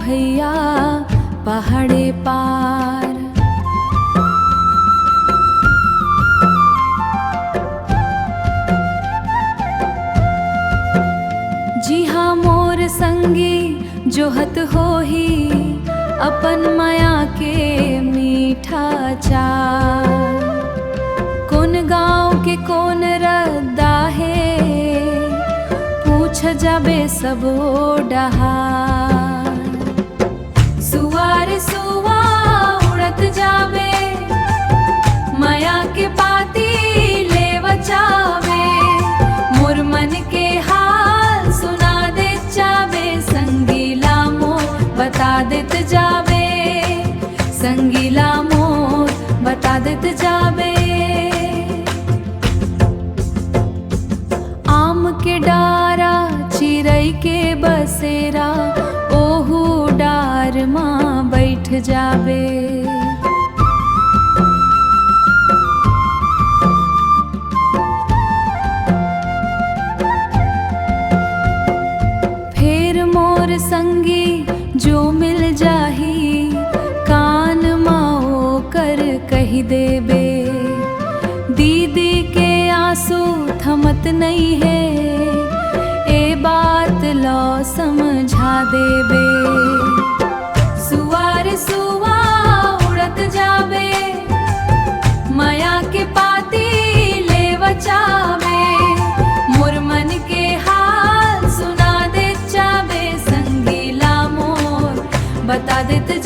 भैया पहाड़े पार। जी हाँ मोर संगी जोहत होही अपन माया के मीठा चार। कौन गाँव के कौन रद्दा है पूछ जाबे सबो डहार। सुवार सुवा उड़त जाबे माया के पाती ले बचावे। मोर मन के हाल सुना दे जाबे संगीला मोर बता देत जाबे। संगीला मोर बता देत जाबे। आम के डारा चिरई के बसेरा ओहू डार माँ बैठ जाबे। फेर मोर संगी जो मिल जाही कान माओ कर कही देबे। दीदी के आंसू थमत नहीं है ए बात लो समझा देबे। सुवार सुवा उड़त जाबे माया के पाती ले बचावे। मोर मन के हाल सुना दे जाबे संगीला मोर बता देत